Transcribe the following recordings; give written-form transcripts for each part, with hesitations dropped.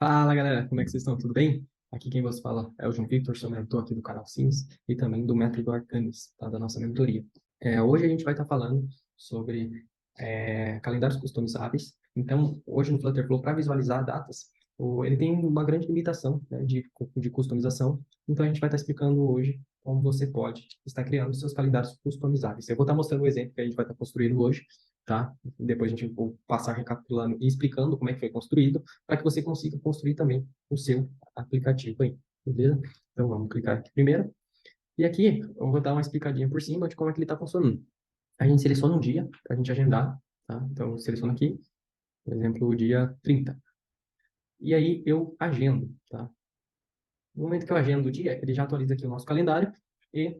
Fala galera, como é que vocês estão? Tudo bem? Aqui quem vos fala é o João Victor, sou mentor aqui do canal Sims e também do método Arcanis, tá? Da nossa mentoria. Hoje a gente vai estar falando sobre calendários customizáveis. Então, hoje no Flutterflow, para visualizar datas, ele tem uma grande limitação, né, de customização. Então, a gente vai estar explicando hoje como você pode estar criando seus calendários customizáveis. Eu vou estar mostrando o exemplo que a gente vai estar construindo hoje, tá? Depois a gente vai passar recapitulando e explicando como é que foi construído para que você consiga construir também o seu aplicativo aí, beleza? Então vamos clicar aqui primeiro. E aqui eu vou dar uma explicadinha por cima de como é que ele está funcionando. A gente seleciona um dia para a gente agendar, tá? Então eu seleciono aqui, por exemplo, o dia 30. E aí eu agendo, tá? No momento que eu agendo o dia, ele já atualiza aqui o nosso calendário e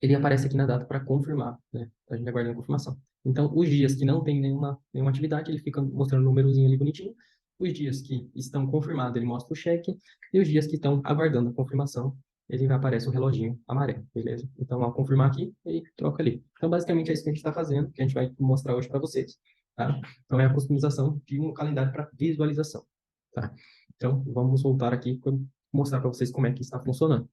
ele aparece aqui na data para confirmar, né? A gente aguarda a confirmação. Então, os dias que não tem nenhuma atividade, ele fica mostrando um númerozinho ali bonitinho. Os dias que estão confirmados, ele mostra o cheque. E os dias que estão aguardando a confirmação, ele aparece o reloginho amarelo, beleza? Então, ao confirmar aqui, ele troca ali. Então, basicamente, é isso que a gente está fazendo, que a gente vai mostrar hoje para vocês, tá? Então, é a customização de um calendário para visualização, tá? Então, vamos voltar aqui para mostrar para vocês como é que está funcionando.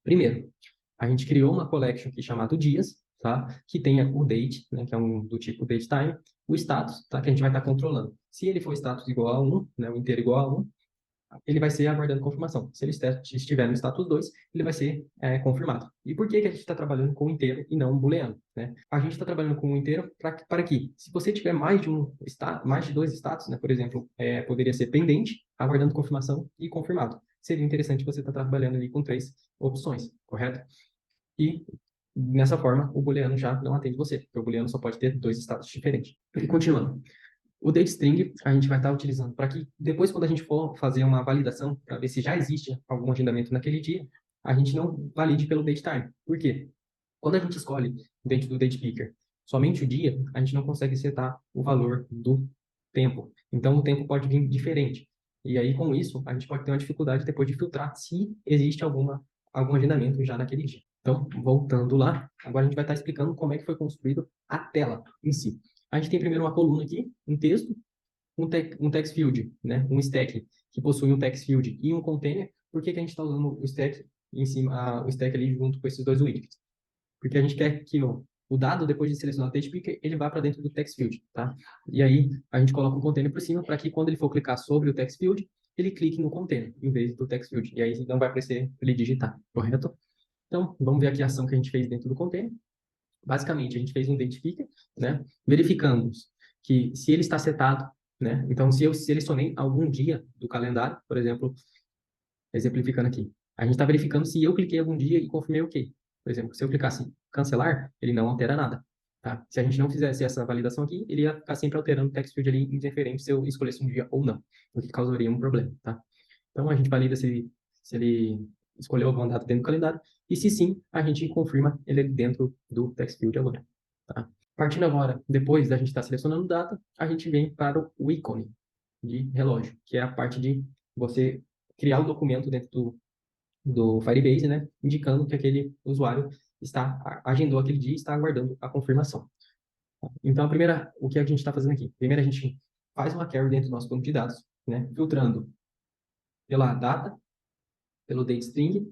Primeiro, a gente criou uma collection aqui chamada Dias, tá? Que tenha o date, né? Que é um do tipo date time, o status, tá? Que a gente vai estar controlando. Se ele for status igual a 1, né? O inteiro igual a 1, ele vai ser aguardando confirmação. Se ele estiver no status 2, ele vai ser confirmado. E por que que a gente está trabalhando com o inteiro e não um booleano, né? A gente está trabalhando com o inteiro para que, se você tiver mais de dois status, né? Por exemplo, poderia ser pendente, aguardando confirmação e confirmado. Seria interessante você estar trabalhando ali com três opções, correto? E nessa forma, o booleano já não atende você, porque o booleano só pode ter dois status diferentes. E continuando. O DateString a gente vai estar utilizando para que depois, quando a gente for fazer uma validação para ver se já existe algum agendamento naquele dia, a gente não valide pelo datetime. Por quê? Quando a gente escolhe dentro do date picker somente o dia, a gente não consegue setar o valor do tempo. Então, o tempo pode vir diferente. E aí, com isso, a gente pode ter uma dificuldade depois de filtrar se existe algum agendamento já naquele dia. Então, voltando lá, agora a gente vai estar explicando como é que foi construído a tela em si. A gente tem primeiro uma coluna aqui, um texto, um text field, né? Um stack que possui um text field e um container. Por que que a gente está usando o stack em cima, o stack ali junto com esses dois widgets? Porque a gente quer que o dado, depois de selecionar o text picker, ele vá para dentro do text field, tá? E aí a gente coloca um container por cima para que quando ele for clicar sobre o text field, ele clique no container em vez do text field. E aí não vai aparecer ele digitar, correto? Então, vamos ver aqui a ação que a gente fez dentro do container. Basicamente, a gente fez um date picker, né? Verificando que se ele está setado, né? Então, se eu selecionei algum dia do calendário, por exemplo, exemplificando aqui, a gente está verificando se eu cliquei algum dia e confirmei OK. Por exemplo, se eu clicasse em cancelar, ele não altera nada. Tá? Se a gente não fizesse essa validação aqui, ele ia ficar sempre alterando o text field ali, indiferente se eu escolhesse um dia ou não, o que causaria um problema. Tá? Então, a gente valida se ele escolheu alguma data dentro do calendário, e se sim, a gente confirma ele dentro do text field agora. Tá? Partindo agora, depois da gente estar selecionando data, a gente vem para o ícone de relógio, que é a parte de você criar o documento dentro do Firebase, né, indicando que aquele usuário agendou aquele dia e está aguardando a confirmação. Então, o que a gente está fazendo aqui? Primeiro, a gente faz uma query dentro do nosso banco de dados, né, filtrando pela data, pelo date string,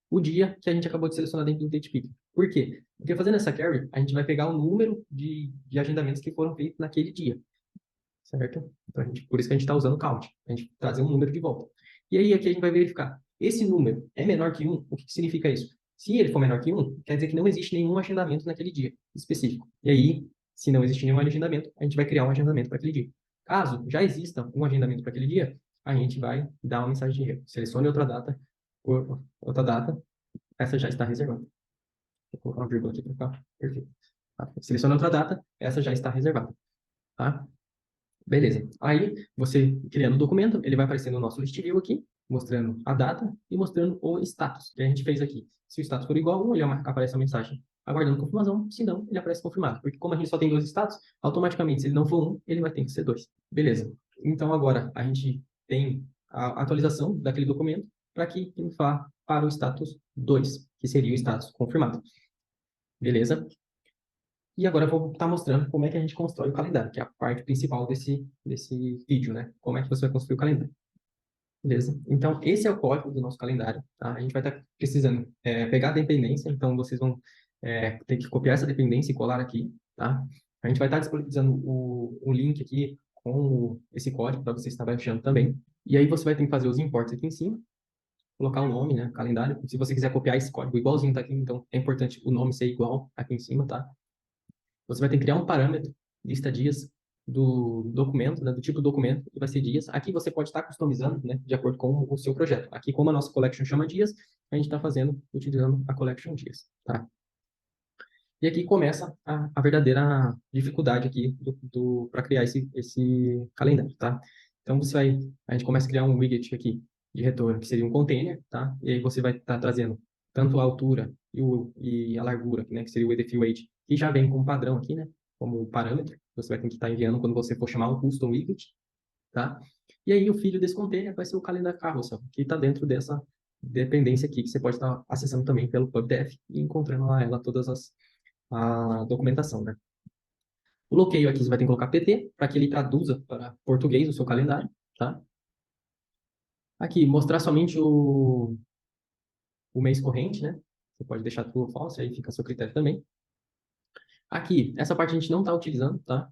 o dia que a gente acabou de selecionar dentro do date picker. Por quê? Porque fazendo essa query, a gente vai pegar o número de agendamentos que foram feitos naquele dia, certo? Então, por isso que a gente está usando count, a gente trazer um número de volta. E aí, aqui a gente vai verificar. Esse número é menor que 1? O que significa isso? Se ele for menor que 1, quer dizer que não existe nenhum agendamento naquele dia específico. E aí, se não existe nenhum agendamento, a gente vai criar um agendamento para aquele dia. Caso já exista um agendamento para aquele dia, a gente vai dar uma mensagem de erro. Selecione outra data, essa já está reservada. Vou colocar uma vírgula aqui para ficar perfeito. Tá? Selecione outra data, essa já está reservada. Tá? Beleza. Aí, você criando o documento, ele vai aparecer no nosso list view aqui, mostrando a data e mostrando o status que a gente fez aqui. Se o status for igual a 1, ele aparece a mensagem aguardando confirmação, se não, ele aparece confirmado. Porque como a gente só tem dois status, automaticamente, se ele não for 1, ele vai ter que ser 2. Beleza. Então, agora, a gente tem a atualização daquele documento para que ele vá para o status 2, que seria o status confirmado. Beleza? E agora eu vou estar mostrando como é que a gente constrói o calendário, que é a parte principal desse vídeo, né? Como é que você vai construir o calendário. Beleza? Então, esse é o código do nosso calendário, tá? A gente vai estar precisando pegar a dependência, então vocês vão ter que copiar essa dependência e colar aqui, tá? A gente vai estar disponibilizando o link aqui com esse código para você estar baixando também. E aí você vai ter que fazer os imports aqui em cima, colocar o nome, né, calendário. Se você quiser copiar esse código igualzinho tá aqui, então é importante o nome ser igual aqui em cima, tá? Você vai ter que criar um parâmetro, lista dias do documento, né, do tipo documento, que vai ser dias. Aqui você pode estar customizando, né, de acordo com o seu projeto. Aqui, como a nossa collection chama dias, a gente está fazendo, utilizando a collection dias, tá? E aqui começa a verdadeira dificuldade aqui para criar esse calendário, tá? Então, a gente começa a criar um widget aqui de retorno, que seria um container, tá? E aí você vai estar trazendo tanto a altura e a largura, né, que seria o width e o weight, que já vem como padrão aqui, né, como parâmetro. Você vai ter que estar enviando quando você for chamar o custom widget, tá? E aí o filho desse container vai ser o calendário carousel, que está dentro dessa dependência aqui, que você pode estar acessando também pelo PubDef e encontrando lá ela todas a documentação, né? O bloqueio aqui você vai ter que colocar PT, para que ele traduza para português o seu calendário, tá? Aqui, mostrar somente o mês corrente, né? Você pode deixar true ou false, aí fica a seu critério também. Aqui, essa parte a gente não está utilizando, tá?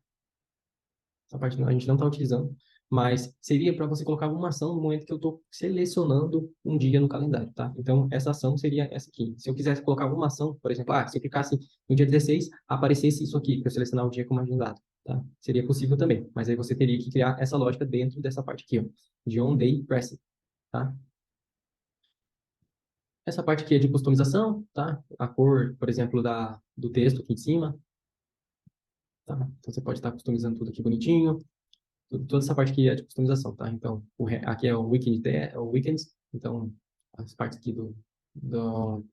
Essa parte a gente não está utilizando, mas seria para você colocar uma ação no momento que eu estou selecionando um dia no calendário, tá? Então, essa ação seria essa aqui. Se eu quisesse colocar alguma ação, por exemplo, se eu clicasse no dia 16, aparecesse isso aqui, para eu selecionar o dia como agendado, tá? Seria possível também, mas aí você teria que criar essa lógica dentro dessa parte aqui, ó, de on-day present, tá? Essa parte aqui é de customização, tá? A cor, por exemplo, do texto aqui em cima, tá? Então, você pode estar customizando tudo aqui bonitinho. Toda essa parte aqui é de customização, tá? Então, aqui é o weekends, então as partes aqui do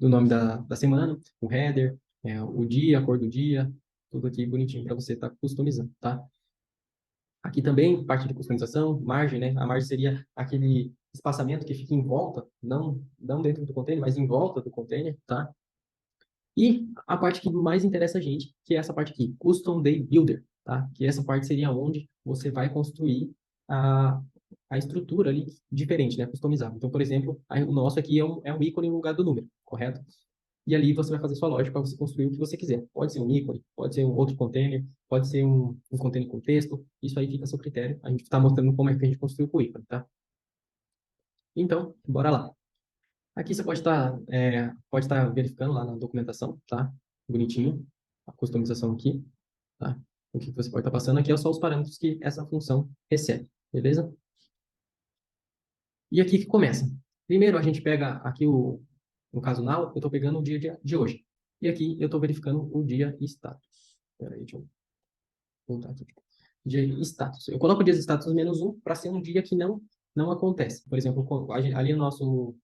nome da semana, o header, o dia, a cor do dia, tudo aqui bonitinho para você estar customizando, tá? Aqui também, parte de customização, margem, né? A margem seria aquele espaçamento que fica em volta, não dentro do container, mas em volta do container, tá? E a parte que mais interessa a gente, que é essa parte aqui, Custom Day Builder, tá? Que essa parte seria onde você vai construir a, a estrutura ali diferente, né? Customizada. Então, por exemplo, o nosso aqui é um ícone no lugar do número, correto? E ali você vai fazer sua lógica para você construir o que você quiser. Pode ser um ícone, pode ser um outro container, pode ser um container com texto. Isso aí fica a seu critério. A gente está mostrando como é que a gente construiu com o ícone, tá? Então, bora lá. Aqui você pode estar verificando lá na documentação, tá? Bonitinho, a customização aqui, tá? O que você pode estar passando aqui é só os parâmetros que essa função recebe, beleza? E aqui que começa. Primeiro a gente pega aqui no caso now, eu estou pegando o dia de hoje. E aqui eu estou verificando o dia status. Espera aí, deixa eu voltar aqui. Dia status. Eu coloco o dia status -1 para ser um dia que não acontece. Por exemplo, ali no nosso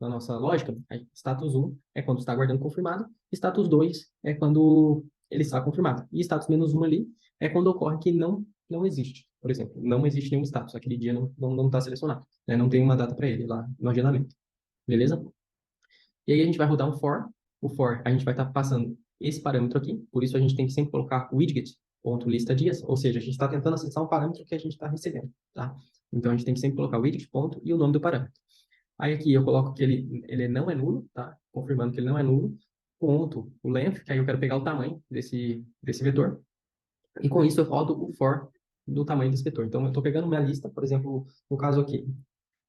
na nossa lógica, status 1 é quando está aguardando confirmado, status 2 é quando ele está confirmado. E status -1 ali é quando ocorre que não existe. Por exemplo, não existe nenhum status, aquele dia não está selecionado, né? Não tem uma data para ele lá no agendamento. Beleza? E aí a gente vai rodar um for. O for, a gente vai estar passando esse parâmetro aqui, por isso a gente tem que sempre colocar widget.lista dias, ou seja, a gente está tentando acessar um parâmetro que a gente está recebendo, tá? Então a gente tem que sempre colocar widget, ponto, e o nome do parâmetro. Aí aqui eu coloco que ele não é nulo, tá? Confirmando que ele não é nulo. Ponto, o length, que aí eu quero pegar o tamanho desse vetor. E com isso eu rodo o for do tamanho desse vetor. Então eu estou pegando minha lista, por exemplo, no caso aqui,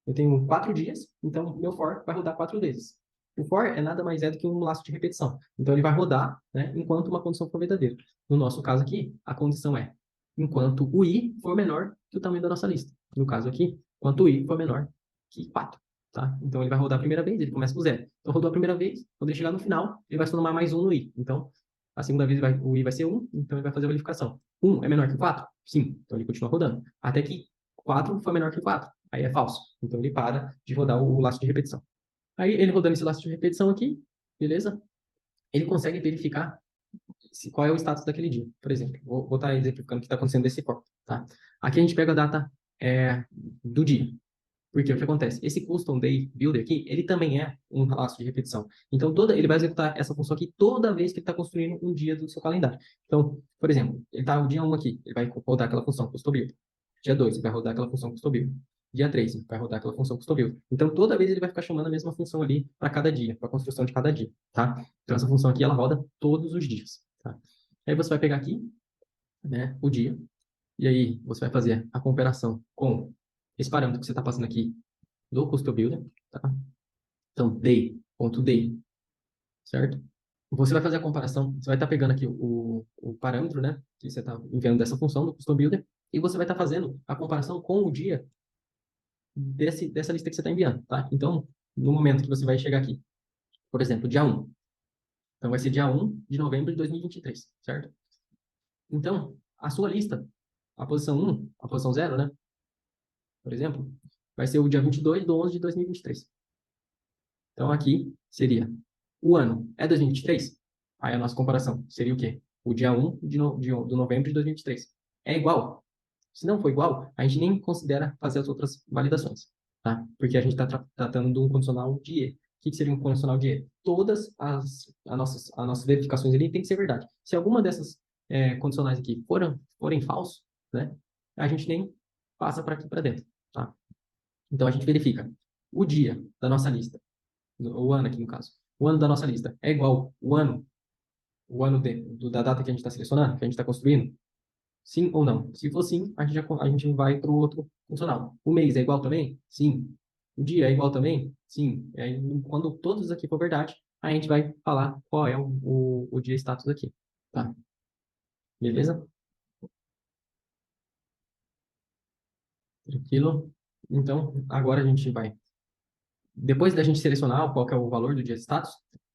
eu tenho 4 dias, então meu for vai rodar 4 vezes. O for é nada mais do que um laço de repetição. Então ele vai rodar, né, enquanto uma condição for verdadeira. No nosso caso aqui, a condição é enquanto o i for menor que o tamanho da nossa lista. No caso aqui, enquanto o i for menor que 4. Tá? Então ele vai rodar a primeira vez, ele começa com 0. Então rodou a primeira vez, quando ele chegar no final, ele vai somar mais 1 no i. Então a segunda vez o i vai ser 1, então ele vai fazer a verificação. 1 é menor que 4? Sim. Então ele continua rodando. Até que 4 for menor que 4. Aí é falso. Então ele para de rodar o laço de repetição. Aí ele rodando esse laço de repetição aqui, beleza? Ele consegue verificar qual é o status daquele dia. Por exemplo, vou estar exemplificando o que está acontecendo desse forma. Tá? Aqui a gente pega a data do dia. Porque o que acontece? Esse custom day builder aqui, ele também é um laço de repetição. Então, ele vai executar essa função aqui toda vez que ele está construindo um dia do seu calendário. Então, por exemplo, ele está o dia 1 aqui, ele vai rodar aquela função custom build. Dia 2, ele vai rodar aquela função custom build. dia 3, vai rodar aquela função custom-build. Então, toda vez ele vai ficar chamando a mesma função ali para cada dia, para a construção de cada dia, tá? Então, essa função aqui, ela roda todos os dias, tá? Aí você vai pegar aqui, né, o dia, e aí você vai fazer a comparação com esse parâmetro que você está passando aqui do custom-builder, tá? Então, day.day, certo? Você vai fazer a comparação, você vai estar pegando aqui o parâmetro, né, que você está enviando dessa função do custom builder, e você vai estar fazendo a comparação com o dia dessa lista que você está enviando, tá? Então, no momento que você vai chegar aqui, por exemplo, dia 1, então vai ser dia 1 de novembro de 2023, certo? Então, a sua lista, a posição 1, a posição 0, né, por exemplo, vai ser o dia 22 de 11 de 2023. Então, aqui seria o ano é 2023? Aí a nossa comparação seria o quê? O dia 1 de novembro de 2023. É igual? Se não for igual, a gente nem considera fazer as outras validações, tá? Porque a gente está tratando de um condicional de E. O que seria um condicional de E? Todas as nossas verificações ali tem que ser verdade. Se alguma dessas condicionais aqui forem falsos, né, a gente nem passa para aqui para dentro, tá? Então a gente verifica o dia da nossa lista, o ano aqui no caso. O ano da nossa lista é igual o ano da data que a gente está selecionando, que a gente está construindo? Sim ou não? Se for sim, a gente vai para o outro funcional. O mês é igual também? Sim. O dia é igual também? Sim. E aí, quando todos aqui for verdade, a gente vai falar qual é o dia status aqui. Tá? Beleza? Tranquilo? Então, agora a gente vai. Depois da gente selecionar qual que é o valor do dia status,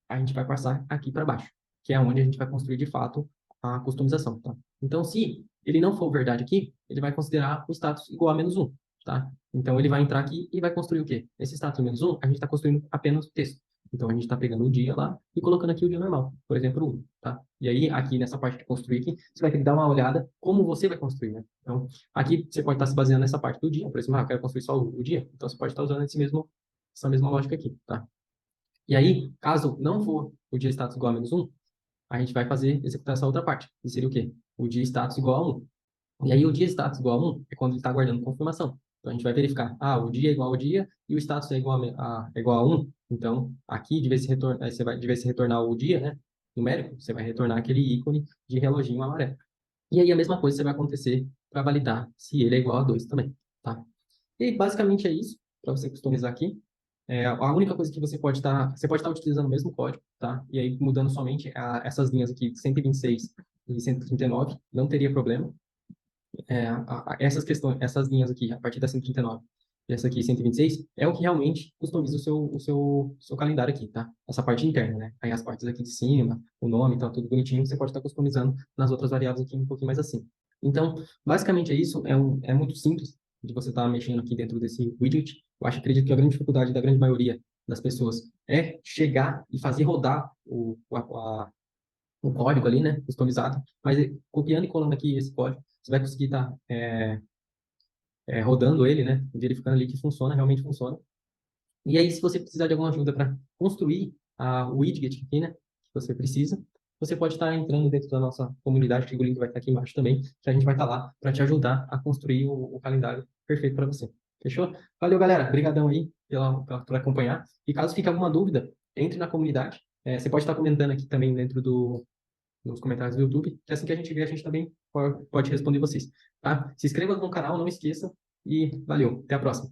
a gente vai passar aqui para baixo, que é onde a gente vai construir de fato a customização, tá? Então, se ele não for verdade aqui, ele vai considerar o status igual a menos 1, tá? Então, ele vai entrar aqui e vai construir o quê? Esse status menos 1, a gente está construindo apenas o texto. Então, a gente está pegando o dia lá e colocando aqui o dia normal, por exemplo, 1, tá? E aí, aqui nessa parte de construir aqui, você vai ter que dar uma olhada como você vai construir, né? Então, aqui você pode estar se baseando nessa parte do dia, por exemplo, eu quero construir só o dia, então você pode estar usando essa mesma lógica aqui, tá? E aí, caso não for o dia status igual a menos 1, a gente vai executar essa outra parte, que seria o quê? O dia status igual a 1. E aí, o dia status igual a 1 é quando ele está aguardando confirmação. Então, a gente vai verificar, o dia é igual ao dia e o status é igual a 1. Então, aqui, de vez se retornar o dia, né, numérico, você vai retornar aquele ícone de reloginho amarelo. E aí, a mesma coisa vai acontecer para validar se ele é igual a 2 também, tá? E basicamente é isso, para você customizar aqui. A única coisa que você pode estar utilizando o mesmo código, tá? E aí mudando somente essas linhas aqui, 126 e 139, não teria problema. Essas linhas aqui, a partir da 139 e essa aqui, 126, é o que realmente customiza o seu calendário aqui, tá? Essa parte interna, né? Aí as partes aqui de cima, o nome, tá tudo bonitinho, você pode estar customizando nas outras variáveis aqui um pouquinho mais assim. Então, basicamente é isso, é muito simples de você estar mexendo aqui dentro desse widget. Acredito que a grande dificuldade da grande maioria das pessoas é chegar e fazer rodar o código ali, né, customizado, mas copiando e colando aqui esse código, você vai conseguir estar rodando ele, né, verificando ali que funciona, realmente funciona. E aí, se você precisar de alguma ajuda para construir o widget aqui, né, que você precisa, você pode estar entrando dentro da nossa comunidade, que o link vai estar aqui embaixo também, que a gente vai estar lá para te ajudar a construir o calendário perfeito para você. Fechou? Valeu, galera. Obrigadão aí por acompanhar. E caso fique alguma dúvida, entre na comunidade. Você pode estar comentando aqui também dentro nos comentários do YouTube, que assim que a gente vê, a gente também pode responder vocês, tá? Se inscreva no canal, não esqueça, e valeu, até a próxima.